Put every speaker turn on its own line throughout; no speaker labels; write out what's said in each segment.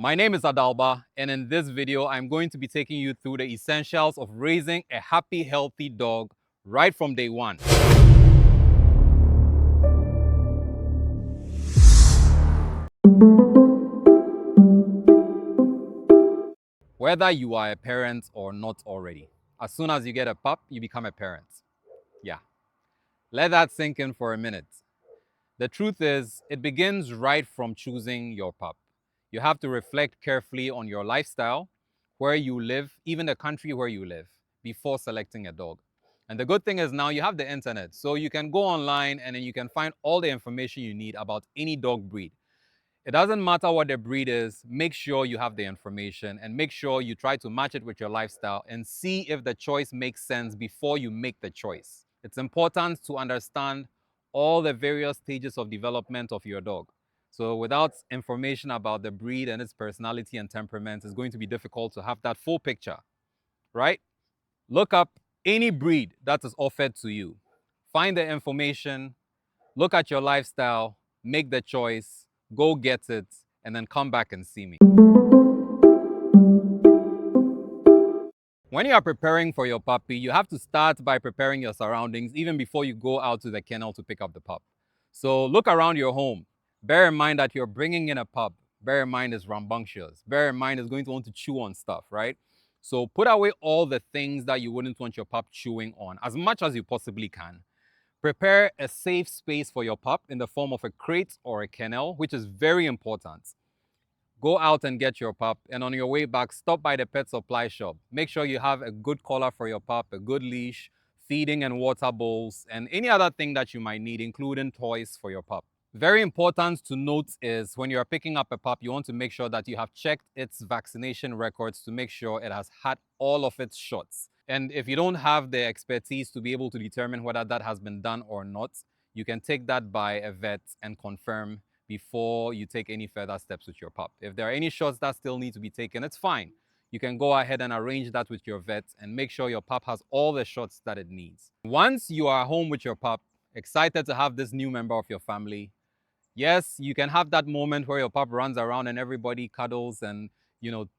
My name is Adalba, and in this video, I'm going to be taking you through the essentials of raising a happy, healthy dog right from day one. Whether you are a parent or not already, as soon as you get a pup, you become a parent. Yeah, let that sink in for a minute. The truth is, it begins right from choosing your pup. You have to reflect carefully on your lifestyle, where you live, even the country where you live, before selecting a dog. And the good thing is now you have the internet, so you can go online and then you can find all the information you need about any dog breed. It doesn't matter what the breed is, make sure you have the information and make sure you try to match it with your lifestyle and see if the choice makes sense before you make the choice. It's important to understand all the various stages of development of your dog. So without information about the breed and its personality and temperament, it's going to be difficult to have that full picture, right? Look up any breed that is offered to you. Find the information, look at your lifestyle, make the choice, go get it, and then come back and see me. When you are preparing for your puppy, you have to start by preparing your surroundings even before you go out to the kennel to pick up the pup. So look around your home. Bear in mind that you're bringing in a pup. Bear in mind it's rambunctious. Bear in mind it's going to want to chew on stuff, right? So put away all the things that you wouldn't want your pup chewing on as much as you possibly can. Prepare a safe space for your pup in the form of a crate or a kennel, which is very important. Go out and get your pup, and on your way back, stop by the pet supply shop. Make sure you have a good collar for your pup, a good leash, feeding and water bowls, and any other thing that you might need, including toys for your pup. Very important to note is when you're picking up a pup, you want to make sure that you have checked its vaccination records to make sure it has had all of its shots. And if you don't have the expertise to be able to determine whether that has been done or not, you can take that by a vet and confirm before you take any further steps with your pup. If there are any shots that still need to be taken, it's fine. You can go ahead and arrange that with your vet and make sure your pup has all the shots that it needs. Once you are home with your pup, excited to have this new member of your family, yes, you can have that moment where your pup runs around and everybody cuddles and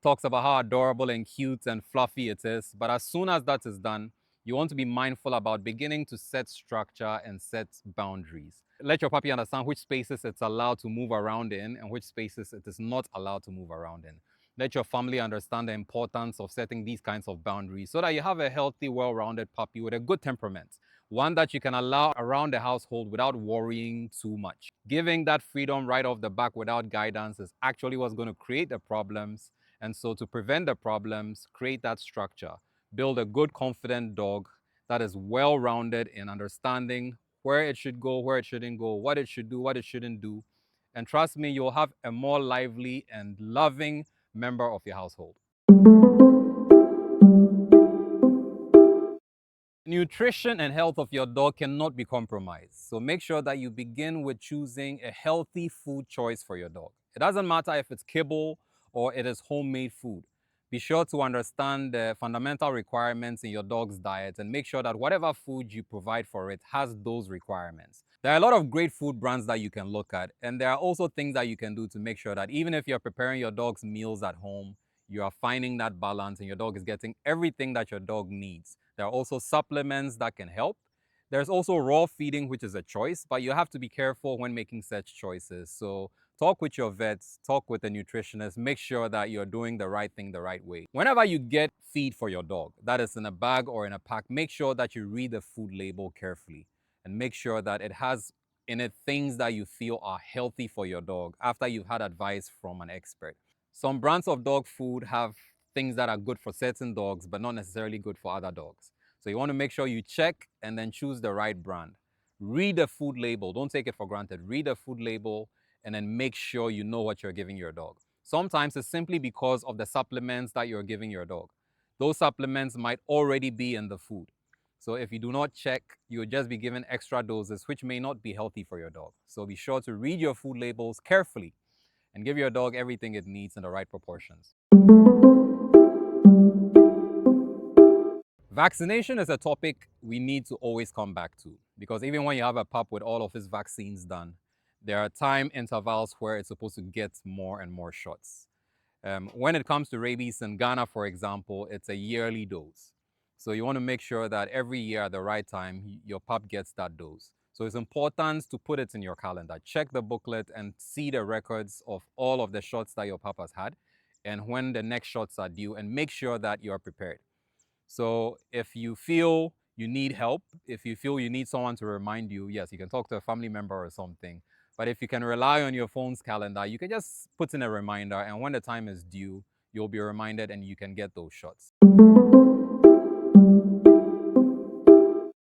talks about how adorable and cute and fluffy it is. But as soon as that is done, you want to be mindful about beginning to set structure and set boundaries. Let your puppy understand which spaces it's allowed to move around in and which spaces it is not allowed to move around in. Let your family understand the importance of setting these kinds of boundaries so that you have a healthy, well-rounded puppy with a good temperament, one that you can allow around the household without worrying too much. Giving that freedom right off the back without guidance is actually what's going to create the problems. And so to prevent the problems, create that structure. Build a good, confident dog that is well-rounded in understanding where it should go, where it shouldn't go, what it should do, what it shouldn't do. And trust me, you'll have a more lively and loving member of your household. Nutrition and health of your dog cannot be compromised. So make sure that you begin with choosing a healthy food choice for your dog. It doesn't matter if it's kibble or it is homemade food. Be sure to understand the fundamental requirements in your dog's diet and make sure that whatever food you provide for it has those requirements. There are a lot of great food brands that you can look at, and there are also things that you can do to make sure that even if you're preparing your dog's meals at home, you are finding that balance and your dog is getting everything that your dog needs. There are also supplements that can help. There's also raw feeding, which is a choice, but you have to be careful when making such choices. So talk with your vets, talk with a nutritionist, make sure that you're doing the right thing the right way. Whenever you get feed for your dog, that is in a bag or in a pack, make sure that you read the food label carefully and make sure that it has in it things that you feel are healthy for your dog after you've had advice from an expert. Some brands of dog food have things that are good for certain dogs, but not necessarily good for other dogs. So you want to make sure you check and then choose the right brand. Read the food label. Don't take it for granted. Read the food label and then make sure you know what you're giving your dog. Sometimes it's simply because of the supplements that you're giving your dog. Those supplements might already be in the food. So if you do not check, you'll just be given extra doses, which may not be healthy for your dog. So be sure to read your food labels carefully and give your dog everything it needs in the right proportions. Vaccination is a topic we need to always come back to because even when you have a pup with all of his vaccines done, there are time intervals where it's supposed to get more and more shots. When it comes to rabies in Ghana, for example, it's a yearly dose. So you want to make sure that every year at the right time, your pup gets that dose. So it's important to put it in your calendar. Check the booklet and see the records of all of the shots that your pup has had and when the next shots are due, and make sure that you are prepared. So if you feel you need help, if you feel you need someone to remind you, yes, you can talk to a family member or something. But if you can rely on your phone's calendar, you can just put in a reminder, and when the time is due, you'll be reminded and you can get those shots.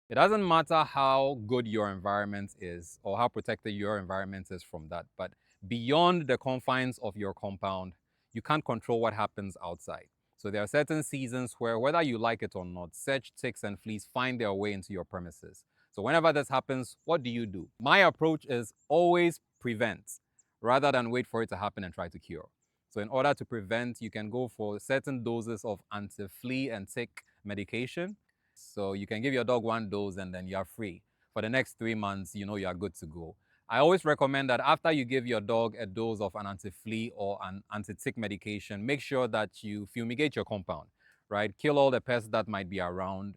It doesn't matter how good your environment is or how protected your environment is from that, but beyond the confines of your compound, you can't control what happens outside. So there are certain seasons where, whether you like it or not, such ticks and fleas find their way into your premises. So whenever this happens, what do? My approach is always prevent rather than wait for it to happen and try to cure. So in order to prevent, you can go for certain doses of anti-flea and tick medication. So you can give your dog one dose and then you're free. For the next 3 months, you know you are good to go. I always recommend that after you give your dog a dose of an anti-flea or an anti-tick medication, make sure that you fumigate your compound, right? Kill all the pests that might be around,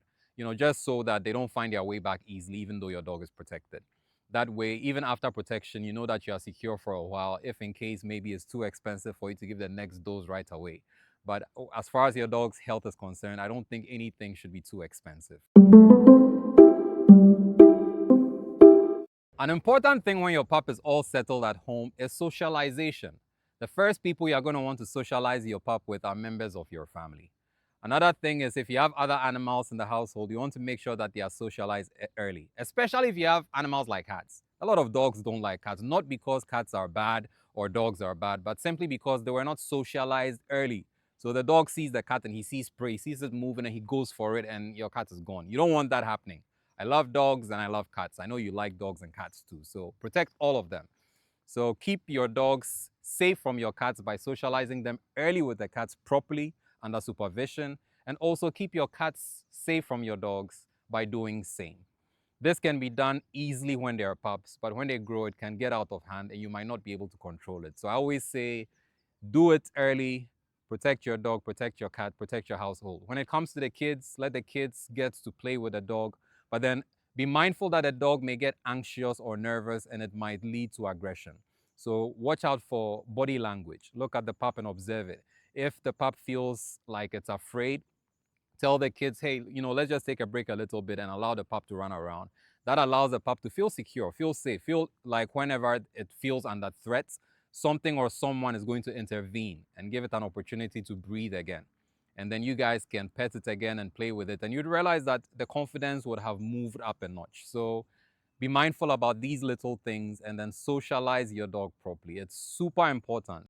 just so that they don't find their way back easily, even though your dog is protected. That way, even after protection, you know that you are secure for a while, if in case maybe it's too expensive for you to give the next dose right away. But as far as your dog's health is concerned, I don't think anything should be too expensive. An important thing when your pup is all settled at home is socialization. The first people you're going to want to socialize your pup with are members of your family. Another thing is, if you have other animals in the household, you want to make sure that they are socialized early, especially if you have animals like cats. A lot of dogs don't like cats, not because cats are bad or dogs are bad, but simply because they were not socialized early. So the dog sees the cat and he sees prey, he sees it moving and he goes for it, and your cat is gone. You don't want that happening. I love dogs and I love cats. I know you like dogs and cats too. So protect all of them. So keep your dogs safe from your cats by socializing them early with the cats properly under supervision. And also keep your cats safe from your dogs by doing same. This can be done easily when they are pups, but when they grow, it can get out of hand and you might not be able to control it. So I always say, do it early. Protect your dog, protect your cat, protect your household. When it comes to the kids, let the kids get to play with the dog, but then be mindful that the dog may get anxious or nervous and it might lead to aggression. So watch out for body language. Look at the pup and observe it. If the pup feels like it's afraid, tell the kids, hey, let's just take a break a little bit and allow the pup to run around. That allows the pup to feel secure, feel safe, feel like whenever it feels under threat, something or someone is going to intervene and give it an opportunity to breathe again. And then you guys can pet it again and play with it. And you'd realize that the confidence would have moved up a notch. So be mindful about these little things and then socialize your dog properly. It's super important.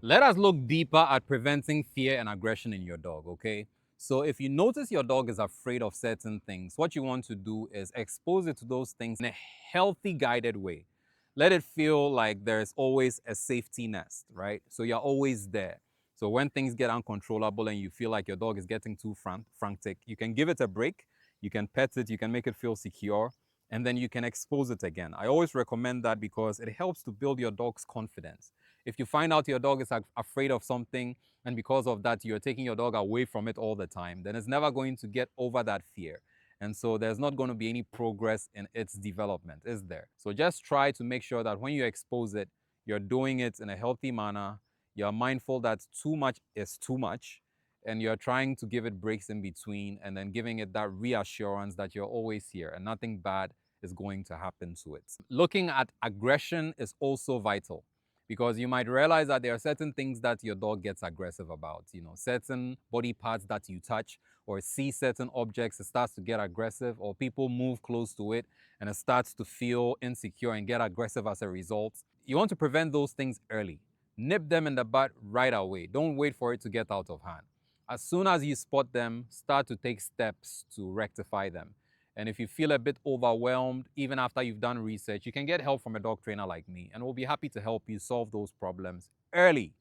Let us look deeper at preventing fear and aggression in your dog, okay? So if you notice your dog is afraid of certain things, what you want to do is expose it to those things in a healthy, guided way. Let it feel like there's always a safety nest, right? So you're always there. So when things get uncontrollable and you feel like your dog is getting too frantic, you can give it a break, you can pet it, you can make it feel secure, and then you can expose it again. I always recommend that because it helps to build your dog's confidence. If you find out your dog is afraid of something, and because of that, you're taking your dog away from it all the time, then it's never going to get over that fear. And so there's not going to be any progress in its development, is there? So just try to make sure that when you expose it, you're doing it in a healthy manner. You're mindful that too much is too much, and you're trying to give it breaks in between and then giving it that reassurance that you're always here and nothing bad is going to happen to it. Looking at aggression is also vital, because you might realize that there are certain things that your dog gets aggressive about. Certain body parts that you touch or see certain objects, it starts to get aggressive, or people move close to it and it starts to feel insecure and get aggressive as a result. You want to prevent those things early. Nip them in the bud right away. Don't wait for it to get out of hand. As soon as you spot them, start to take steps to rectify them. And if you feel a bit overwhelmed, even after you've done research, you can get help from a dog trainer like me, and we'll be happy to help you solve those problems early.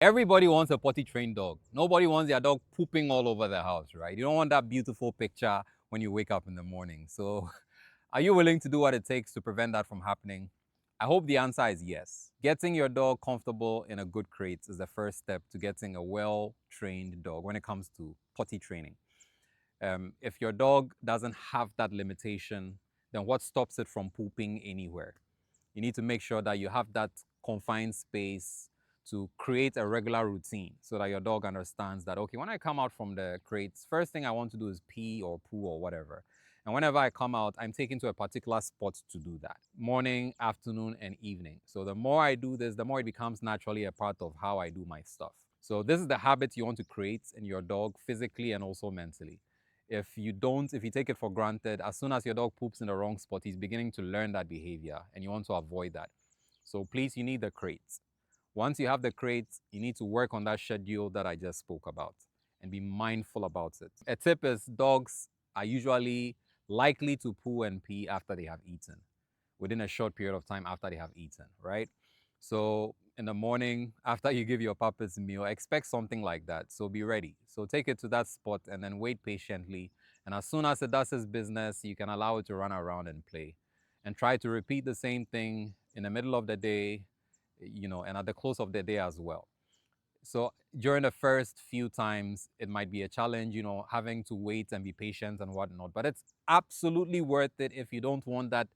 Everybody wants a potty trained dog. Nobody wants their dog pooping all over the house, right? You don't want that beautiful picture when you wake up in the morning. So, are you willing to do what it takes to prevent that from happening? I hope the answer is yes. Getting your dog comfortable in a good crate is the first step to getting a well trained dog when it comes to potty training. If your dog doesn't have that limitation, then what stops it from pooping anywhere? You need to make sure that you have that confined space to create a regular routine so that your dog understands that, okay, when I come out from the crates, first thing I want to do is pee or poo or whatever. And whenever I come out, I'm taken to a particular spot to do that morning, afternoon, and evening. So the more I do this, the more it becomes naturally a part of how I do my stuff. So this is the habit you want to create in your dog physically and also mentally. If you take it for granted, as soon as your dog poops in the wrong spot, he's beginning to learn that behavior and you want to avoid that. So please, you need the crates. Once you have the crates, you need to work on that schedule that I just spoke about and be mindful about it. A tip is dogs are usually likely to poo and pee after they have eaten, within a short period of time after they have eaten, right? So in the morning, after you give your pup its meal, expect something like that. So be ready. So take it to that spot and then wait patiently. And as soon as it does its business, you can allow it to run around and play. And try to repeat the same thing in the middle of the day, and at the close of the day as well. So during the first few times, it might be a challenge, having to wait and be patient and whatnot. But it's absolutely worth it if you don't want that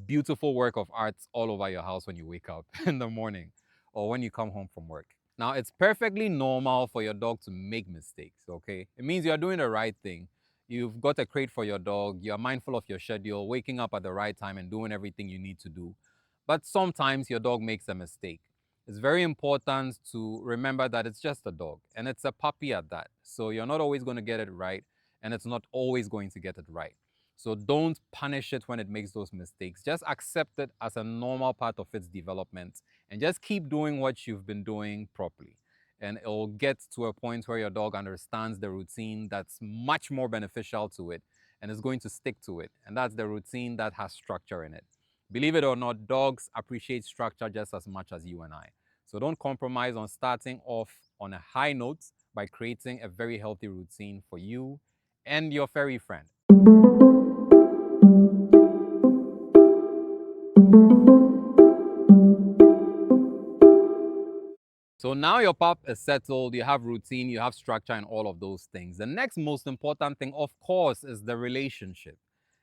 beautiful work of art all over your house when you wake up in the morning or when you come home from work. Now, it's perfectly normal for your dog to make mistakes, okay? It means you're doing the right thing. You've got a crate for your dog, you're mindful of your schedule, waking up at the right time and doing everything you need to do. But sometimes your dog makes a mistake. It's very important to remember that it's just a dog and it's a puppy at that. So you're not always going to get it right and it's not always going to get it right. So don't punish it when it makes those mistakes. Just accept it as a normal part of its development and just keep doing what you've been doing properly. And it'll get to a point where your dog understands the routine that's much more beneficial to it and is going to stick to it. And that's the routine that has structure in it. Believe it or not, dogs appreciate structure just as much as you and I. So don't compromise on starting off on a high note by creating a very healthy routine for you and your furry friend. So now your pup is settled, you have routine, you have structure, and all of those things. The next most important thing, of course, is the relationship.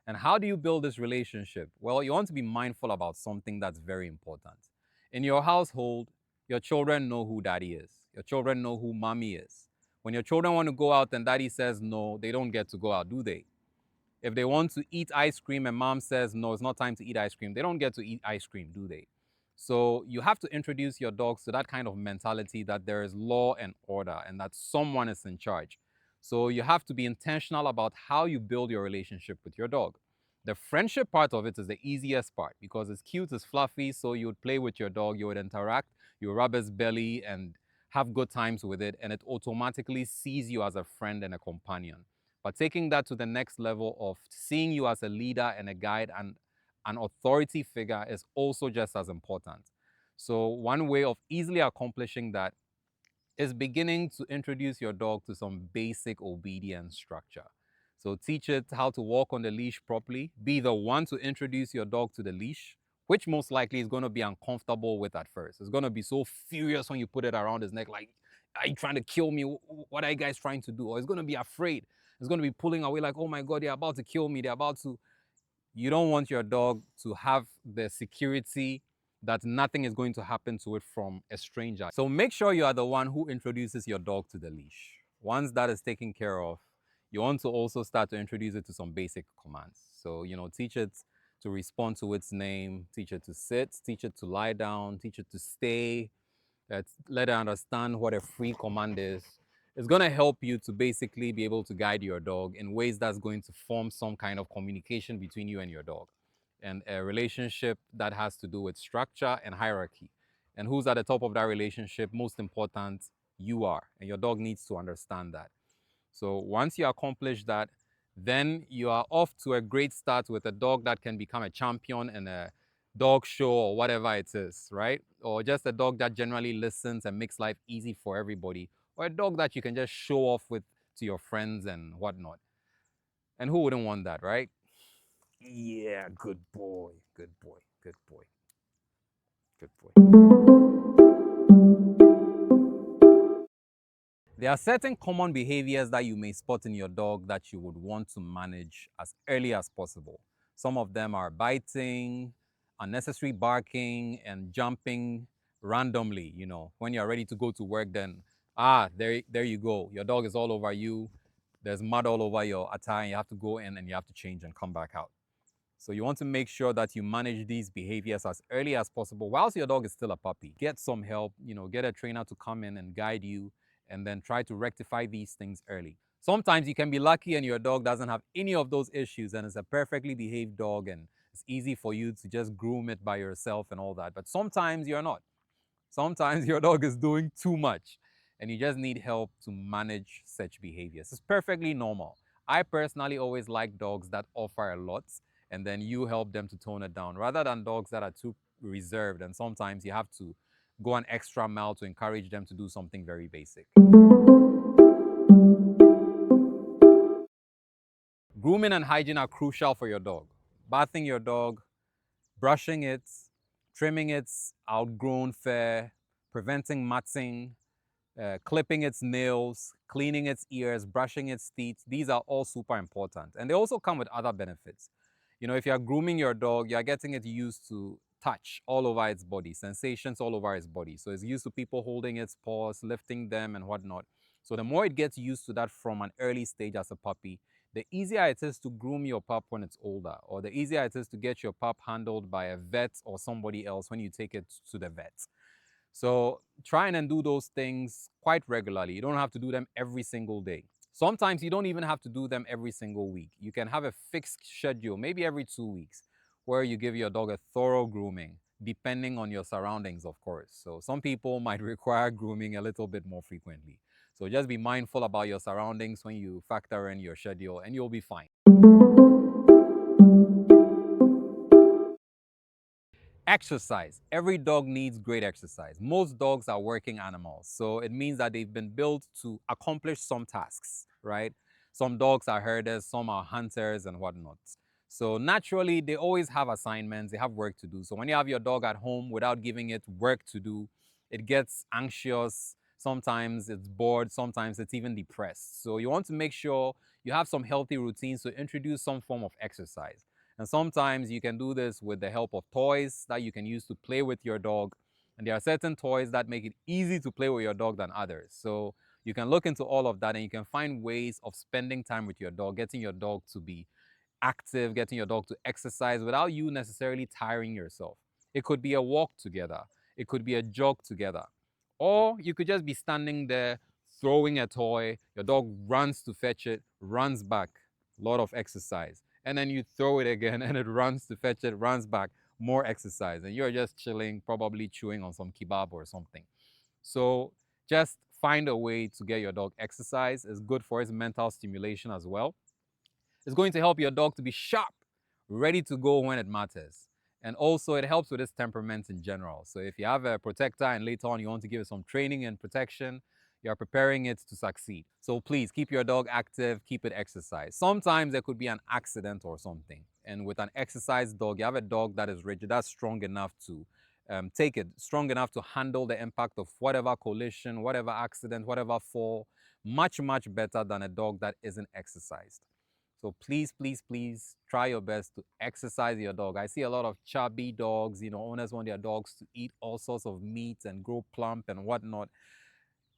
And how do you build this relationship? Well, you want to be mindful about something that's very important. In your household, your children know who daddy is. Your children know who mommy is. When your children want to go out and daddy says no, they don't get to go out, do they? If they want to eat ice cream and mom says, no, it's not time to eat ice cream, they don't get to eat ice cream, do they? So you have to introduce your dogs to that kind of mentality that there is law and order and that someone is in charge. So you have to be intentional about how you build your relationship with your dog. The friendship part of it is the easiest part because it's cute, it's fluffy, so you would play with your dog, you would interact, you rub its belly and have good times with it, and it automatically sees you as a friend and a companion. But taking that to the next level of seeing you as a leader and a guide and an authority figure is also just as important. So one way of easily accomplishing that is beginning to introduce your dog to some basic obedience structure. So teach it how to walk on the leash properly. Be the one to introduce your dog to the leash, which most likely is going to be uncomfortable with at first. It's going to be so furious when you put it around his neck, like, are you trying to kill me? What are you guys trying to do? Or it's going to be afraid. It's going to be pulling away like, oh my God, they're about to kill me. They're about to. You don't want your dog to have the security that nothing is going to happen to it from a stranger. So make sure you are the one who introduces your dog to the leash. Once that is taken care of, you want to also start to introduce it to some basic commands. So, teach it to respond to its name, teach it to sit, teach it to lie down, teach it to stay, let it understand what a free command is. It's going to help you to basically be able to guide your dog in ways that's going to form some kind of communication between you and your dog, and a relationship that has to do with structure and hierarchy. And who's at the top of that relationship? Most important, you are. And your dog needs to understand that. So once you accomplish that, then you are off to a great start with a dog that can become a champion in a dog show or whatever it is, right? Or just a dog that generally listens and makes life easy for everybody, or a dog that you can just show off with to your friends and whatnot. And who wouldn't want that, right? Yeah, good boy, good boy, good boy, good boy. There are certain common behaviors that you may spot in your dog that you would want to manage as early as possible. Some of them are biting, unnecessary barking, and jumping randomly. When you're ready to go to work, then, there you go. Your dog is all over you. There's mud all over your attire, and you have to go in and you have to change and come back out. So you want to make sure that you manage these behaviors as early as possible whilst your dog is still a puppy. Get some help, get a trainer to come in and guide you, and then try to rectify these things early. Sometimes you can be lucky and your dog doesn't have any of those issues and it's a perfectly behaved dog and it's easy for you to just groom it by yourself and all that. But sometimes you're not. Sometimes your dog is doing too much and you just need help to manage such behaviors. It's perfectly normal. I personally always like dogs that offer a lot and then you help them to tone it down rather than dogs that are too reserved, and sometimes you have to go an extra mile to encourage them to do something very basic. Grooming and hygiene are crucial for your dog. Bathing your dog, brushing it, trimming its outgrown fur, preventing matting, clipping its nails, cleaning its ears, brushing its teeth. These are all super important. And they also come with other benefits. If you're grooming your dog, you're getting it used to touch all over its body, sensations all over its body. So it's used to people holding its paws, lifting them, and whatnot. So the more it gets used to that from an early stage as a puppy, the easier it is to groom your pup when it's older, or the easier it is to get your pup handled by a vet or somebody else when you take it to the vet. So try and do those things quite regularly. You don't have to do them every single day. Sometimes you don't even have to do them every single week. You can have a fixed schedule, maybe every 2 weeks, where you give your dog a thorough grooming, depending on your surroundings, of course. So some people might require grooming a little bit more frequently. So just be mindful about your surroundings when you factor in your schedule, and you'll be fine. Exercise. Every dog needs great exercise. Most dogs are working animals, so it means that they've been built to accomplish some tasks, right? Some dogs are herders, some are hunters, and whatnot. So naturally, they always have assignments, they have work to do. So when you have your dog at home without giving it work to do, it gets anxious. Sometimes it's bored, sometimes it's even depressed. So you want to make sure you have some healthy routines to introduce some form of exercise. And sometimes you can do this with the help of toys that you can use to play with your dog. And there are certain toys that make it easy to play with your dog than others. So you can look into all of that and you can find ways of spending time with your dog, getting your dog to be active, getting your dog to exercise without you necessarily tiring yourself. It could be a walk together, it could be a jog together, or you could just be standing there throwing a toy. Your dog runs to fetch it, runs back, a lot of exercise. And then you throw it again and it runs to fetch it, runs back, more exercise. And you're just chilling, probably chewing on some kebab or something. So just find a way to get your dog exercise. It's good for his mental stimulation as well. It's going to help your dog to be sharp, ready to go when it matters. And also, it helps with its temperaments in general. So if you have a protector and later on you want to give it some training and protection, you're preparing it to succeed. So please keep your dog active, keep it exercised. Sometimes there could be an accident or something. And with an exercised dog, you have a dog that is rigid, that's strong enough to take it, strong enough to handle the impact of whatever collision, whatever accident, whatever fall, much, much better than a dog that isn't exercised. So please, please, please try your best to exercise your dog. I see a lot of chubby dogs, owners want their dogs to eat all sorts of meat and grow plump and whatnot.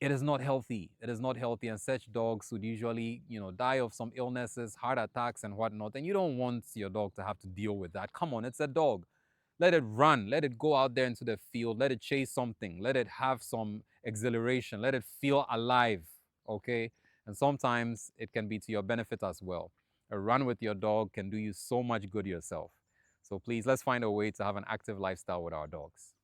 It is not healthy. It is not healthy. And such dogs would usually, die of some illnesses, heart attacks and whatnot. And you don't want your dog to have to deal with that. Come on, it's a dog. Let it run. Let it go out there into the field. Let it chase something. Let it have some exhilaration. Let it feel alive. Okay? And sometimes it can be to your benefit as well. A run with your dog can do you so much good yourself. So please, let's find a way to have an active lifestyle with our dogs.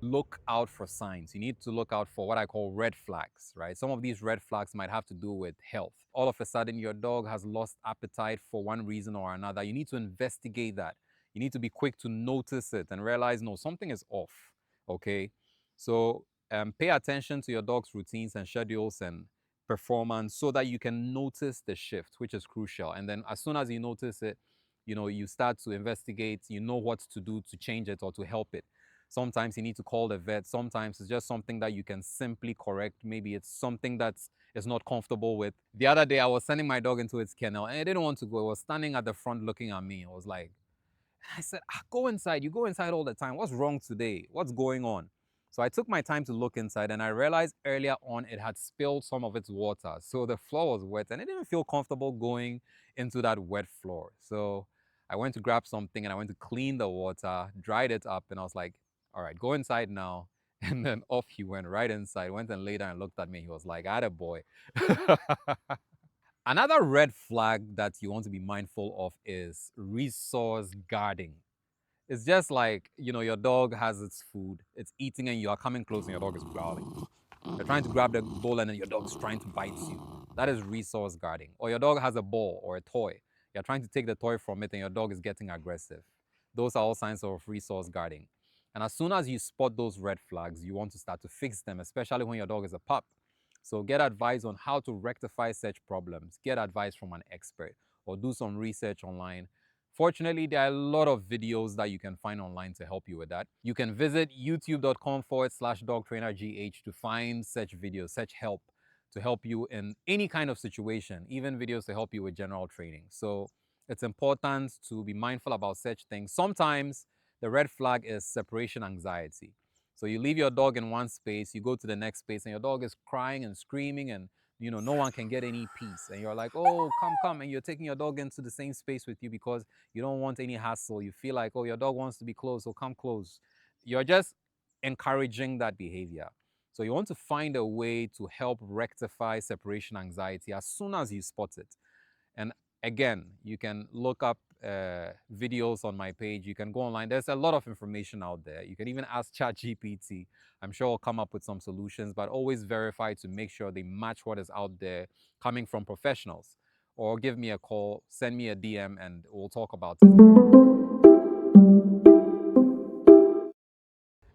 Look out for signs. You need to look out for what I call red flags, right? Some of these red flags might have to do with health. All of a sudden, your dog has lost appetite for one reason or another. You need to investigate that. You need to be quick to notice it and realize, no, something is off, okay? So pay attention to your dog's routines and schedules and performance so that you can notice the shift, which is crucial. And then as soon as you notice it, you start to investigate, you know what to do to change it or to help it. Sometimes you need to call the vet. Sometimes it's just something that you can simply correct. Maybe it's something that's is not comfortable with. The other day, I was sending my dog into its kennel and it didn't want to go. It was standing at the front looking at me. I was like, I said, go inside. You go inside all the time. What's wrong today? What's going on? So I took my time to look inside and I realized earlier on it had spilled some of its water. So the floor was wet and it didn't feel comfortable going into that wet floor. So I went to grab something and I went to clean the water, dried it up, and I was like, all right, go inside now. And then off he went right inside, went and laid down and looked at me. He was like, attaboy. Another red flag that you want to be mindful of is resource guarding. It's just like, your dog has its food, it's eating, and you are coming close and your dog is growling. You're trying to grab the bowl and then your dog's trying to bite you. That is resource guarding. Or your dog has a ball or a toy. You're trying to take the toy from it and your dog is getting aggressive. Those are all signs of resource guarding. And as soon as you spot those red flags, you want to start to fix them, especially when your dog is a pup. So get advice on how to rectify such problems. Get advice from an expert or do some research online. Fortunately, there are a lot of videos that you can find online to help you with that. You can visit youtube.com/dogtrainergh to find such videos, such help to help you in any kind of situation, even videos to help you with general training. So it's important to be mindful about such things. Sometimes the red flag is separation anxiety. So you leave your dog in one space, you go to the next space, and your dog is crying and screaming, and no one can get any peace. And you're like, oh, come, and you're taking your dog into the same space with you because you don't want any hassle. You feel like, oh, your dog wants to be close, so come close. You're just encouraging that behavior. So you want to find a way to help rectify separation anxiety as soon as you spot it. And again, you can look up videos on my page. You can go online. There's a lot of information out there. You can even ask ChatGPT. I'm sure I'll come up with some solutions, but always verify to make sure they match what is out there coming from professionals. Or give me a call, send me a DM, and we'll talk about it.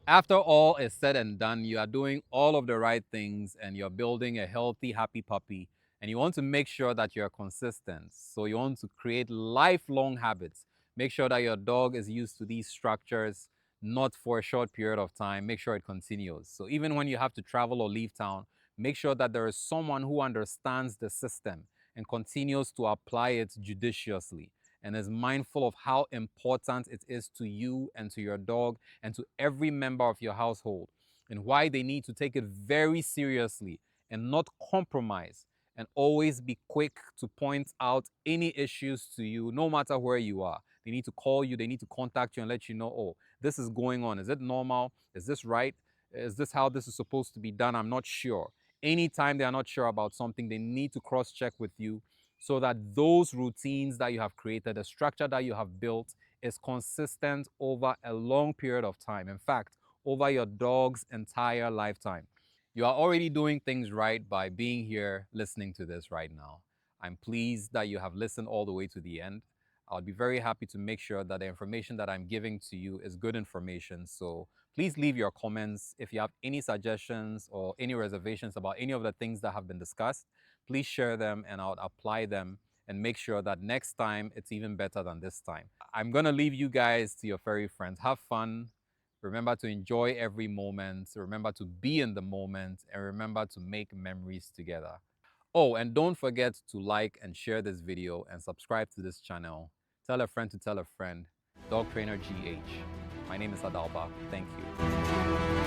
After all is said and done, you are doing all of the right things and you're building a healthy, happy puppy. And you want to make sure that you're consistent. So you want to create lifelong habits. Make sure that your dog is used to these structures, not for a short period of time. Make sure it continues. So even when you have to travel or leave town, make sure that there is someone who understands the system and continues to apply it judiciously and is mindful of how important it is to you and to your dog and to every member of your household, and why they need to take it very seriously and not compromise, and always be quick to point out any issues to you, no matter where you are. They need to call you, they need to contact you and let you know, oh, this is going on. Is it normal? Is this right? Is this how this is supposed to be done? I'm not sure. Anytime they are not sure about something, they need to cross check with you so that those routines that you have created, the structure that you have built, is consistent over a long period of time. In fact, over your dog's entire lifetime. You are already doing things right by being here listening to this right now. I'm pleased that you have listened all the way to the end. I'll be very happy to make sure that the information that I'm giving to you is good information. So please leave your comments. If you have any suggestions or any reservations about any of the things that have been discussed, please share them and I'll apply them and make sure that next time it's even better than this time. I'm going to leave you guys to your furry friends. Have fun. Remember to enjoy every moment. Remember to be in the moment. And remember to make memories together. Oh, and don't forget to like and share this video and subscribe to this channel. Tell a friend to tell a friend. Dog Trainer GH. My name is Adalba. Thank you.